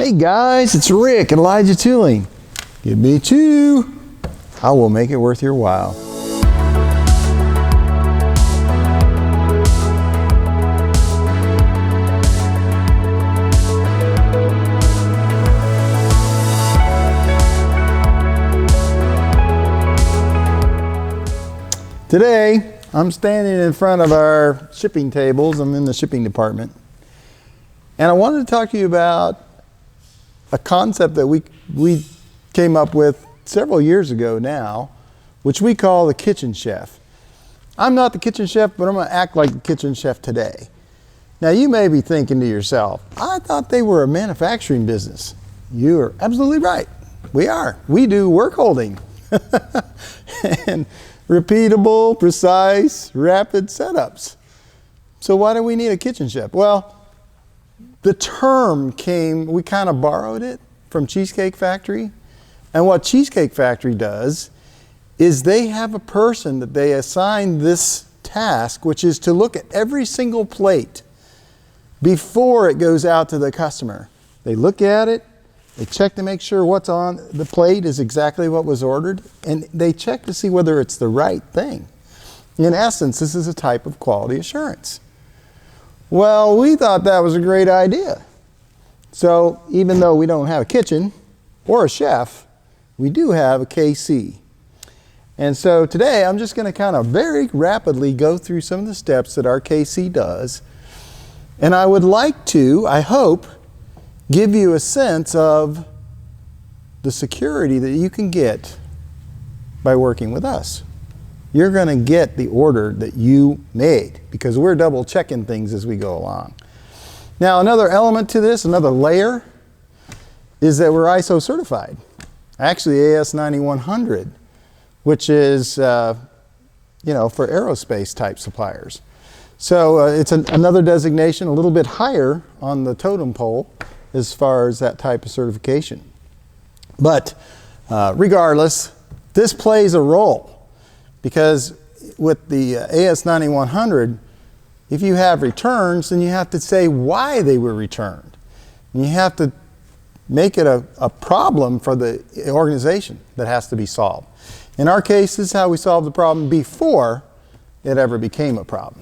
Hey guys, it's Rick and Elijah Tooling. Give me two. I will make it worth your while. Today, I'm standing in front of our shipping tables. I'm in the shipping department. And I wanted to talk to you about a concept that we came up with several years ago now, which we call the kitchen chef. I'm not the kitchen chef, but I'm going to act like the kitchen chef today. Now, you may be thinking to yourself, I thought they were a manufacturing business. You are absolutely right. We are. We do work holding. And repeatable, precise, rapid setups. So why do we need a kitchen chef? Well, the term came, we kind of borrowed it from Cheesecake Factory. And what Cheesecake Factory does is they have a person that they assign this task, which is to look at every single plate before it goes out to the customer. They look at it, they check to make sure what's on the plate is exactly what was ordered, and they check to see whether it's the right thing. In essence, this is a type of quality assurance. Well, we thought that was a great idea. So even though we don't have a kitchen or a chef, we do have a KC. And so today I'm just going to kind of very rapidly go through some of the steps that our KC does. And I would like to, I hope, give you a sense of the security that you can get by working with us. You're going to get the order that you made because we're double checking things as we go along. Now, another element to this, another layer, is that we're ISO certified. Actually, AS9100, which is, for aerospace type suppliers. So it's another designation, a little bit higher on the totem pole as far as that type of certification. But regardless, this plays a role. Because with the AS9100, if you have returns, then you have to say why they were returned. And you have to make it a problem for the organization that has to be solved. In our case, this is how we solved the problem before it ever became a problem.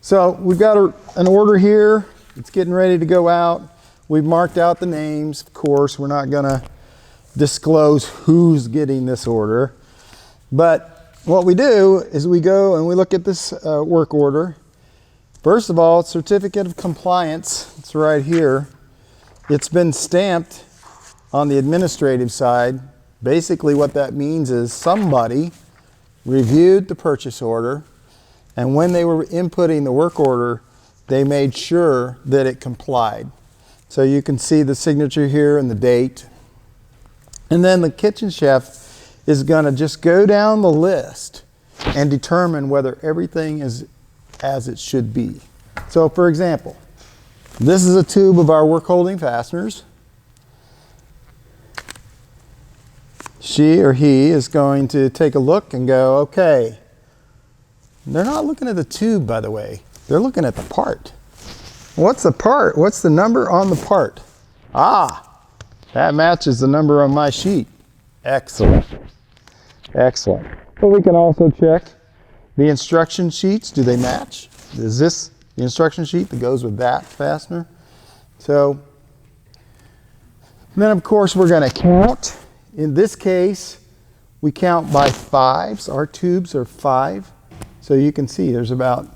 So we've got an order here. It's getting ready to go out. We've marked out the names. Of course, we're not going to disclose who's getting this order. But what we do is we go and we look at this work order. First of all, certificate of compliance. It's right here. It's been stamped on the administrative side. Basically what that means is somebody reviewed the purchase order, and when they were inputting the work order, they made sure that it complied. So you can see the signature here and the date. And then the kitchen chef is going to just go down the list and determine whether everything is as it should be. So for example, this is a tube of our work holding fasteners. She or he is going to take a look and go, okay. They're not looking at the tube, by the way. They're looking at the part. What's the part? What's the number on the part? Ah, that matches the number on my sheet. Excellent. Excellent. But we can also check the instruction sheets. Do they match? Is this the instruction sheet that goes with that fastener? So then of course we're going to count. In this case, we count by fives. Our tubes are 5. So you can see there's about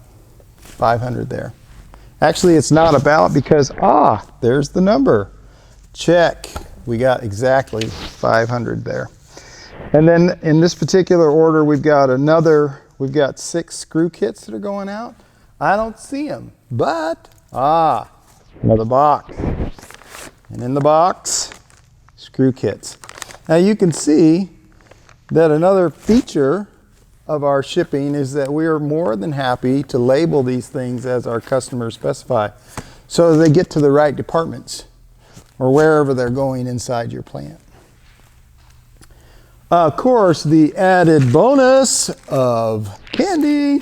500 there. Actually, it's not about because, there's the number. Check. We got exactly 500 there. And then in this particular order, we've got 6 screw kits that are going out. I don't see them, but, another box. And in the box, screw kits. Now you can see that another feature of our shipping is that we are more than happy to label these things as our customers specify so they get to the right departments or wherever they're going inside your plant. Of course, the added bonus of candy.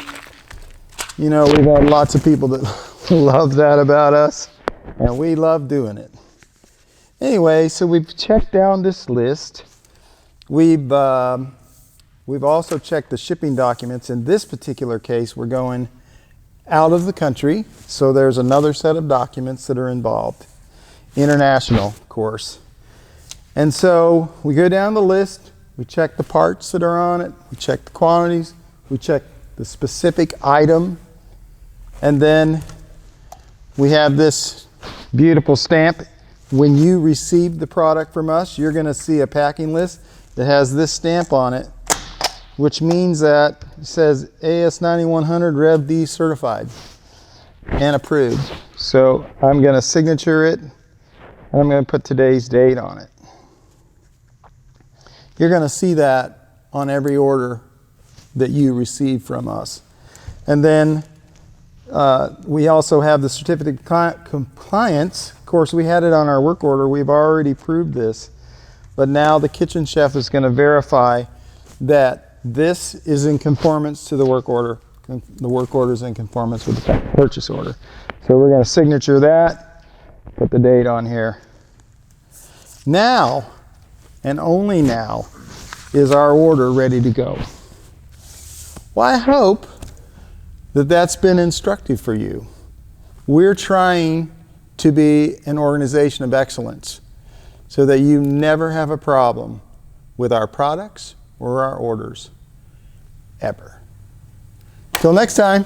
You know, we've had lots of people that love that about us, and we love doing it. Anyway, so we've checked down this list. We've also checked the shipping documents. In this particular case, we're going out of the country, so there's another set of documents that are involved. International, of course. And so we go down the list, we check the parts that are on it, we check the quantities, we check the specific item, and then we have this beautiful stamp. When you receive the product from us, you're going to see a packing list that has this stamp on it, which means that it says AS9100 Rev D certified and approved. So I'm going to signature it, and I'm going to put today's date on it. You're going to see that on every order that you receive from us. And then we also have the certificate of compliance. Of course, we had it on our work order. We've already proved this. But now the kitchen chef is going to verify that this is in conformance to the work order. The work order is in conformance with the purchase order. So we're going to signature that, put the date on here. Now, and only now, is our order ready to go. Well, I hope that that's been instructive for you. We're trying to be an organization of excellence so that you never have a problem with our products or our orders, ever. Till next time.